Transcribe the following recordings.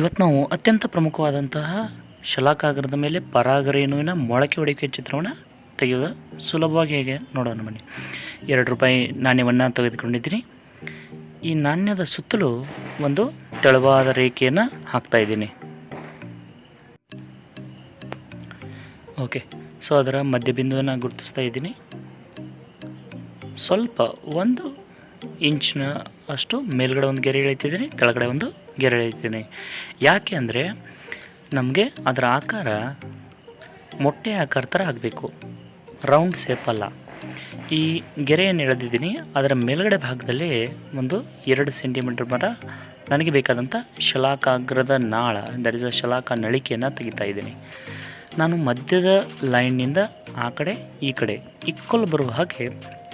ಇವತ್ತು ನಾವು ಅತ್ಯಂತ ಪ್ರಮುಖವಾದಂತಹ ಶಲಾಕಾಗ್ರದ ಮೇಲೆ ಪರಾಗರೇಣುವಿನ ಮೊಳಕೆ ಹೊಡಿಕೆ ಚಿತ್ರವನ್ನು ತೆಗೆಯೋದು ಸುಲಭವಾಗಿ ಹೇಗೆ ನೋಡೋಣ ಬನ್ನಿ. ₹2 ನಾಣ್ಯವನ್ನು ತೆಗೆದುಕೊಂಡಿದ್ದೀನಿ. ಈ ನಾಣ್ಯದ ಸುತ್ತಲೂ ಒಂದು ತೆಳುವಾದ ರೇಖೆಯನ್ನು ಹಾಕ್ತಾ ಇದ್ದೀನಿ. ಓಕೆ, ಸೊ ಅದರ ಮಧ್ಯಬಿಂದುವನ್ನು ಗುರುತಿಸ್ತಾ ಇದ್ದೀನಿ. ಸ್ವಲ್ಪ 1 ಇಂಚಿನ ಅಷ್ಟು ಮೇಲ್ಗಡೆ ಒಂದು ಗೆರೆ ಎಳಿತಿದ್ದೀನಿ, ಕೆಳಗಡೆ ಒಂದು ಗೆರೆ ಎಳಿತೀನಿ. ಯಾಕೆ ಅಂದರೆ ನಮಗೆ ಅದರ ಆಕಾರ ಮೊಟ್ಟೆ ಆಕಾರ ಥರ ಆಗಬೇಕು, ರೌಂಡ್ ಶೇಪ್ ಅಲ್ಲ. ಈ ಗೆರೆಯನ್ನು ಎಳೆದಿದ್ದೀನಿ. ಅದರ ಮೇಲ್ಗಡೆ ಭಾಗದಲ್ಲಿ ಒಂದು 2 ಸೆಂಟಿಮೀಟರ್ ಮರ ನನಗೆ ಬೇಕಾದಂಥ ಶಲಾಕಾಗ್ರದ ನಾಳ, ದಟ್ ಇಸ್ ಅ ಶಲಾಕ ನಳಿಕೆಯನ್ನು ತೆಗಿತಾ ಇದ್ದೀನಿ. ನಾನು ಮಧ್ಯದ ಲೈನ್ನಿಂದ ಆ ಕಡೆ ಈ ಕಡೆ ಈಕ್ವಲ್ ಬರುವ ಹಾಗೆ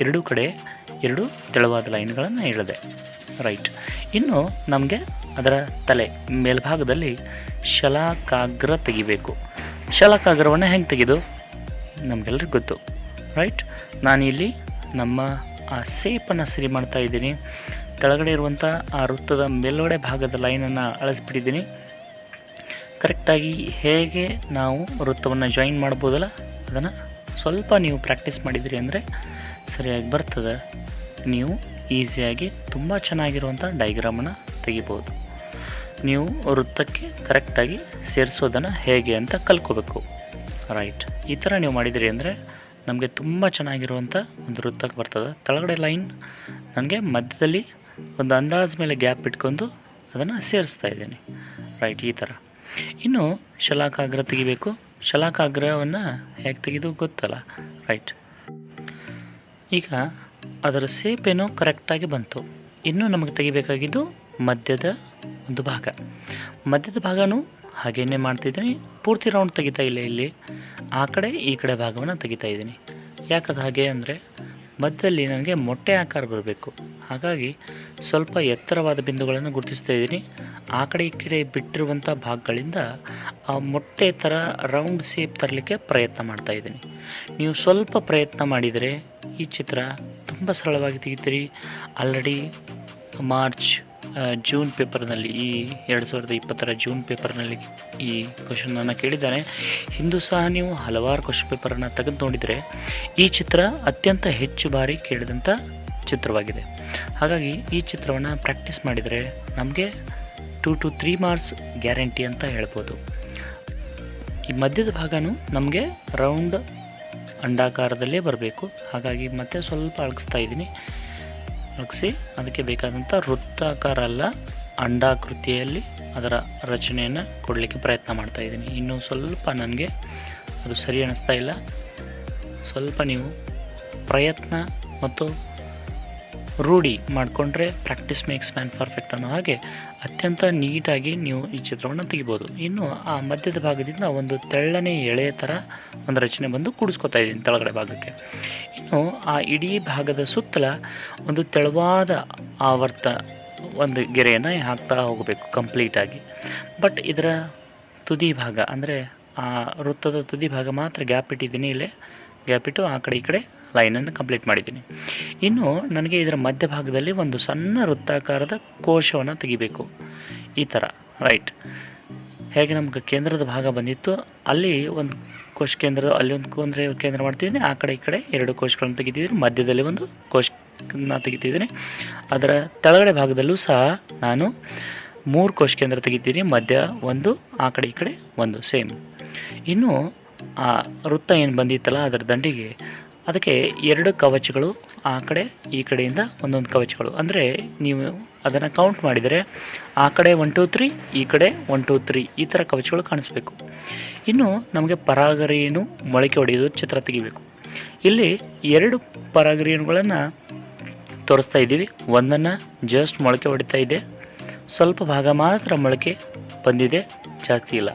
ಎರಡೂ ಕಡೆ 2 ತೆಳುವಾದ ಲೈನ್ಗಳನ್ನು ಎಳೆದೆ. ರೈಟ್. ಇನ್ನು ನಮಗೆ ಅದರ ತಲೆ ಮೇಲ್ಭಾಗದಲ್ಲಿ ಶಲಾಕಾಗ್ರ ತೆಗಿಬೇಕು. ಶಲಾಕಾಗ್ರವನ್ನು ಹೆಂಗೆ ತೆಗೆದು ನಮಗೆಲ್ಲರಿಗೂ ಗೊತ್ತು, ರೈಟ್. ನಾನಿಲ್ಲಿ ನಮ್ಮ ಆ ಸೇಪನ್ನು ಸರಿ ಮಾಡ್ತಾ ಇದ್ದೀನಿ. ಕೆಳಗಡೆ ಇರುವಂಥ ಆ ವೃತ್ತದ ಮೇಲ್ಗಡೆ ಭಾಗದ ಲೈನನ್ನು ಅಳಿಸ್ಬಿಟ್ಟಿದ್ದೀನಿ. ಕರೆಕ್ಟಾಗಿ ಹೇಗೆ ನಾವು ವೃತ್ತವನ್ನು ಜಾಯಿನ್ ಮಾಡ್ಬೋದಲ್ಲ, ಅದನ್ನು ಸ್ವಲ್ಪ ನೀವು ಪ್ರಾಕ್ಟೀಸ್ ಮಾಡಿದಿರಿ ಅಂದರೆ ಸರಿಯಾಗಿ ಬರ್ತದೆ. ನೀವು ಈಸಿಯಾಗಿ ತುಂಬ ಚೆನ್ನಾಗಿರುವಂಥ ಡೈಗ್ರಾಮನ್ನು ತೆಗಿಬೋದು. ನೀವು ವೃತ್ತಕ್ಕೆ ಕರೆಕ್ಟಾಗಿ ಸೇರಿಸೋದನ್ನು ಹೇಗೆ ಅಂತ ಕಲ್ತ್ಕೋಬೇಕು. ರೈಟ್. ಈ ಥರ ನೀವು ಮಾಡಿದಿರಿ ಅಂದರೆ ನಮಗೆ ತುಂಬ ಚೆನ್ನಾಗಿರುವಂಥ ಒಂದು ವೃತ್ತಕ್ಕೆ ಬರ್ತದೆ. ಕೆಳಗಡೆ ಲೈನ್ ನನಗೆ ಮಧ್ಯದಲ್ಲಿ ಒಂದು ಅಂದಾಜು ಮೇಲೆ ಗ್ಯಾಪ್ ಇಟ್ಕೊಂಡು ಅದನ್ನು ಸೇರಿಸ್ತಾ ಇದ್ದೀನಿ. ರೈಟ್. ಈ ಥರ. ಇನ್ನು ಶಲಾಕಾಗ್ರ ತೆಗಿಬೇಕು. ಶಲಾಕಾಗ್ರವನ್ನು ಹೇಗೆ ತೆಗೆದು ಗೊತ್ತಲ್ಲ, ರೈಟ್. ಈಗ ಅದರ ಸೇಪ್ ಏನೋ ಕರೆಕ್ಟಾಗಿ ಬಂತು. ಇನ್ನೂ ನಮಗೆ ತೆಗಿಬೇಕಾಗಿದ್ದು ಮಧ್ಯದ ಒಂದು ಭಾಗ. ಮಧ್ಯದ ಭಾಗನೂ ಹಾಗೇನೆ ಮಾಡ್ತಿದ್ದೀನಿ. ಪೂರ್ತಿ ರೌಂಡ್ ತೆಗಿತಾ ಇಲ್ಲ, ಇಲ್ಲಿ ಆ ಕಡೆ ಈ ಕಡೆ ಭಾಗವನ್ನು ತೆಗಿತಾ ಇದ್ದೀನಿ. ಯಾಕದು ಹಾಗೆ ಅಂದರೆ ಮಧ್ಯದಲ್ಲಿ ನನಗೆ ಮೊಟ್ಟೆ ಆಕಾರ ಬರಬೇಕು. ಹಾಗಾಗಿ ಸ್ವಲ್ಪ ಎತ್ತರವಾದ ಬಿಂದುಗಳನ್ನು ಗುರುತಿಸ್ತಾ ಇದ್ದೀನಿ. ಆ ಕಡೆ ಈ ಕಡೆ ಬಿಟ್ಟಿರುವಂಥ ಭಾಗಗಳಿಂದ ಆ ಮೊಟ್ಟೆ ಥರ ರೌಂಡ್ ಶೇಪ್ ತರಲಿಕ್ಕೆ ಪ್ರಯತ್ನ ಮಾಡ್ತಾ ಇದ್ದೀನಿ. ನೀವು ಸ್ವಲ್ಪ ಪ್ರಯತ್ನ ಮಾಡಿದರೆ ಈ ಚಿತ್ರ ತುಂಬ ಸರಳವಾಗಿ ತೆಗಿತೀರಿ. ಆಲ್ರೆಡಿ ಜೂನ್ ಪೇಪರ್ನಲ್ಲಿ, ಈ 2020 ಜೂನ್ ಪೇಪರ್ನಲ್ಲಿ ಈ ಕ್ವಶನನ್ನು ಕೇಳಿದ್ದಾನೆ. ಹಿಂದೂ ಸಹ ನೀವು ಹಲವಾರು ಕ್ವಶನ್ ಪೇಪರನ್ನು ತೆಗೆದು ನೋಡಿದರೆ ಈ ಚಿತ್ರ ಅತ್ಯಂತ ಹೆಚ್ಚು ಬಾರಿ ಕೇಳಿದಂಥ ಚಿತ್ರವಾಗಿದೆ. ಹಾಗಾಗಿ ಈ ಚಿತ್ರವನ್ನು ಪ್ರಾಕ್ಟೀಸ್ ಮಾಡಿದರೆ ನಮಗೆ 2 to 3 ಮಾರ್ಕ್ಸ್ ಗ್ಯಾರಂಟಿ ಅಂತ ಹೇಳ್ಬೋದು. ಈ ಮಧ್ಯದ ಭಾಗನೂ ನಮಗೆ ರೌಂಡ್ ಅಂಡಾಕಾರದಲ್ಲೇ ಬರಬೇಕು. ಹಾಗಾಗಿ ಮತ್ತೆ ಸ್ವಲ್ಪ ಅಳಗಿಸ್ತಾ ಇದ್ದೀನಿ. ಅಳಗಿಸಿ ಅದಕ್ಕೆ ಬೇಕಾದಂಥ ವೃತ್ತಾಕಾರ ಅಲ್ಲ, ಅಂಡಾಕೃತಿಯಲ್ಲಿ ಅದರ ರಚನೆಯನ್ನು ಕೊಡಲಿಕ್ಕೆ ಪ್ರಯತ್ನ ಮಾಡ್ತಾ ಇದ್ದೀನಿ. ಇನ್ನೂ ಸ್ವಲ್ಪ ನನಗೆ ಅದು ಸರಿ ಅನ್ನಿಸ್ತಾ ಇಲ್ಲ. ಸ್ವಲ್ಪ ನೀವು ಪ್ರಯತ್ನ ಮತ್ತು ರೂಢಿ ಮಾಡಿಕೊಂಡ್ರೆ ಪ್ರಾಕ್ಟೀಸ್ ಮೇಕ್ಸ್ ಮ್ಯಾನ್ ಪರ್ಫೆಕ್ಟ್ ಅನ್ನೋ ಹಾಗೆ ಅತ್ಯಂತ ನೀಟಾಗಿ ನೀವು ಈ ಚಿತ್ರವನ್ನು ತೆಗಿಬೋದು. ಇನ್ನು ಆ ಮಧ್ಯದ ಭಾಗದಿಂದ ಒಂದು ತೆಳ್ಳನೆ ಎಳೆಯ ಥರ ಒಂದು ರಚನೆ ಬಂದು ಕೂಡಿಸ್ಕೊತಾ ಇದ್ದೀನಿ ತೆಳಗಡೆ ಭಾಗಕ್ಕೆ. ಇನ್ನು ಆ ಇಡೀ ಭಾಗದ ಸುತ್ತಲ ಒಂದು ತೆಳುವಾದ ಆವರ್ತ ಒಂದು ಗೆರೆಯನ್ನು ಹಾಕ್ತಾ ಹೋಗಬೇಕು ಕಂಪ್ಲೀಟಾಗಿ. ಬಟ್ ಇದರ ತುದಿ ಭಾಗ ಅಂದರೆ ಆ ವೃತ್ತದ ತುದಿ ಭಾಗ ಮಾತ್ರ ಗ್ಯಾಪ್ ಇಟ್ಟಿದ್ದೀನಿ. ಇಲ್ಲೇ ಗ್ಯಾಪ್ ಇಟ್ಟು ಆ ಕಡೆ ಈ ಕಡೆ ಲೈನನ್ನು ಕಂಪ್ಲೀಟ್ ಮಾಡಿದ್ದೀನಿ. ಇನ್ನು ನನಗೆ ಇದರ ಮಧ್ಯಭಾಗದಲ್ಲಿ ಒಂದು ಸಣ್ಣ ವೃತ್ತಾಕಾರದ ಕೋಶವನ್ನು ತೆಗಿಬೇಕು, ಈ ಥರ. ರೈಟ್. ಹೇಗೆ ನಮ್ಗೆ ಕೇಂದ್ರದ ಭಾಗ ಬಂದಿತ್ತು, ಅಲ್ಲಿ ಒಂದು ಕೋಶ ಕೇಂದ್ರ, ಅಲ್ಲಿ ಒಂದು ಕೇಂದ್ರ ಮಾಡ್ತಿದ್ದೀನಿ. ಆ ಕಡೆ ಈ ಕಡೆ 2 ಕೋಶಗಳನ್ನು ತೆಗಿತಿದ್ದೀನಿ. ಮಧ್ಯದಲ್ಲಿ ಒಂದು ಕೋಶನ ತೆಗಿತಿದ್ದೀನಿ. ಅದರ ಕೆಳಗಡೆ ಭಾಗದಲ್ಲೂ ಸಹ ನಾನು 3 ಕೋಶ ಕೇಂದ್ರ ತೆಗಿತೀನಿ. ಮಧ್ಯ ಒಂದು, ಆ ಕಡೆ ಈ ಕಡೆ ಒಂದು, ಸೇಮ್. ಇನ್ನು ಆ ವೃತ್ತ ಏನು ಬಂದಿತ್ತಲ್ಲ ಅದರ ದಂಡಿಗೆ, ಅದಕ್ಕೆ 2 ಕವಚಗಳು, ಆ ಕಡೆ ಈ ಕಡೆಯಿಂದ ಒಂದೊಂದು ಕವಚಗಳು. ಅಂದರೆ ನೀವು ಅದನ್ನು ಕೌಂಟ್ ಮಾಡಿದರೆ ಆ ಕಡೆ 1 2 3, ಈ ಕಡೆ 1 2 3 ಈ ಥರ ಕವಚಗಳು ಕಾಣಿಸ್ಬೇಕು. ಇನ್ನು ನಮಗೆ ಪರಾಗರೇಣು ಮೊಳಕೆ ಹೊಡೆಯೋದು ಚಿತ್ರ ತೆಗಿಬೇಕು. ಇಲ್ಲಿ 2 ಪರಾಗರೇಣುಗಳನ್ನು ತೋರಿಸ್ತಾ ಇದ್ದೀವಿ. ಒಂದನ್ನು ಜಸ್ಟ್ ಮೊಳಕೆ ಹೊಡಿತಾ ಇದೆ, ಸ್ವಲ್ಪ ಭಾಗ ಮಾತ್ರ ಮೊಳಕೆ ಬಂದಿದೆ, ಜಾಸ್ತಿ ಇಲ್ಲ.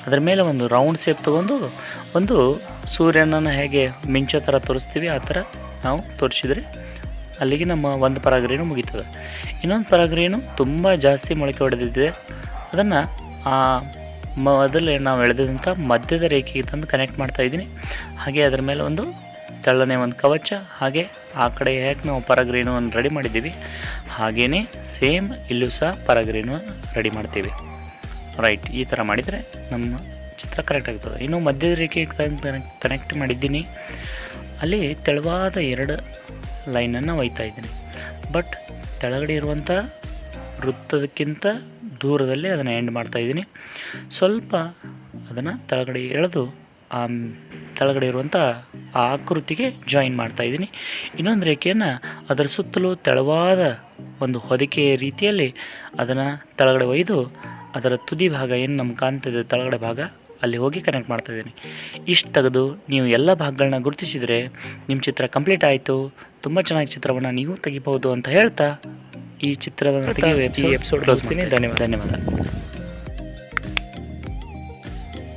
ಅದರ ಮೇಲೆ ಒಂದು ರೌಂಡ್ ಶೇಪ್ ತೊಗೊಂಡು ಒಂದು ಸೂರ್ಯನನ್ನು ಹೇಗೆ ಮಿಂಚೋ ಥರ ತೋರಿಸ್ತೀವಿ ಆ ಥರ ನಾವು ತೋರಿಸಿದರೆ ಅಲ್ಲಿಗೆ ನಮ್ಮ ಒಂದು ಪರಾಗರೇಣು ಮುಗೀತದೆ. ಇನ್ನೊಂದು ಪರಾಗರೇಣು ತುಂಬ ಜಾಸ್ತಿ ಮೊಳಕೆ ಹೊಡೆದಿದೆ. ಅದನ್ನು ಆ ಮೊದಲೇ ನಾವು ಎಳೆದಂಥ ಮಧ್ಯದ ರೇಖೆಗೆ ತಂದು ಕನೆಕ್ಟ್ ಮಾಡ್ತಾಯಿದ್ದೀನಿ. ಹಾಗೆ ಅದರ ಮೇಲೆ ಒಂದು ತೆಳ್ಳನೆ ಒಂದು ಕವಚ, ಹಾಗೆ ಆ ಕಡೆ ಹೇಗೆ ನಾವು ಪರಾಗರೇಣುವನ್ನು ರೆಡಿ ಮಾಡಿದ್ದೀವಿ ಹಾಗೆಯೇ ಸೇಮ್ ಇಲ್ಲೂ ಸಹ ಪರಾಗರೇಣು ರೆಡಿ ಮಾಡ್ತೀವಿ. ರೈಟ್, ಈ ಥರ ಮಾಡಿದರೆ ನಮ್ಮ ಚಿತ್ರ ಕರೆಕ್ಟ್ ಆಗ್ತದೆ. ಇನ್ನು ಮಧ್ಯದ ರೇಖೆ ಕನೆಕ್ಟ್ ಮಾಡಿದ್ದೀನಿ, ಅಲ್ಲಿ ತೆಳುವಾದ 2 ಲೈನನ್ನು ಒಯ್ತಾ ಇದ್ದೀನಿ. ಬಟ್ ಕೆಳಗಡೆ ಇರುವಂಥ ವೃತ್ತದಕ್ಕಿಂತ ದೂರದಲ್ಲಿ ಅದನ್ನು ಎಂಡ್ ಮಾಡ್ತಾಯಿದ್ದೀನಿ. ಸ್ವಲ್ಪ ಅದನ್ನು ಕೆಳಗಡೆ ಎಳೆದು ಆ ಕೆಳಗಡೆ ಇರುವಂಥ ಆ ಆಕೃತಿಗೆ ಜಾಯಿನ್ ಮಾಡ್ತಾಯಿದ್ದೀನಿ. ಇನ್ನೊಂದು ರೇಖೆಯನ್ನು ಅದರ ಸುತ್ತಲೂ ತೆಳುವಾದ ಒಂದು ಹೊದಿಕೆಯ ರೀತಿಯಲ್ಲಿ ಅದನ್ನು ಕೆಳಗಡೆ ಒಯ್ದು ಅದರ ತುದಿ ಭಾಗ ಏನು ನಮ್ಗೆ ಕಾಣ್ತಿದೆ ಕೆಳಗಡೆ ಭಾಗ, ಅಲ್ಲಿ ಹೋಗಿ ಕನೆಕ್ಟ್ ಮಾಡ್ತಾಯಿದ್ದೀನಿ. ಇಷ್ಟು ತೆಗೆದು ನೀವು ಎಲ್ಲ ಭಾಗಗಳನ್ನ ಗುರುತಿಸಿದರೆ ನಿಮ್ಮ ಚಿತ್ರ ಕಂಪ್ಲೀಟ್ ಆಯಿತು. ತುಂಬ ಚೆನ್ನಾಗಿ ಚಿತ್ರವನ್ನು ನೀವು ತೆಗಿಬೋದು ಅಂತ ಹೇಳ್ತಾ ಈ ಚಿತ್ರವನ್ನು ಈ ಎಪಿಸೋಡ್ ಧನ್ಯವಾದ.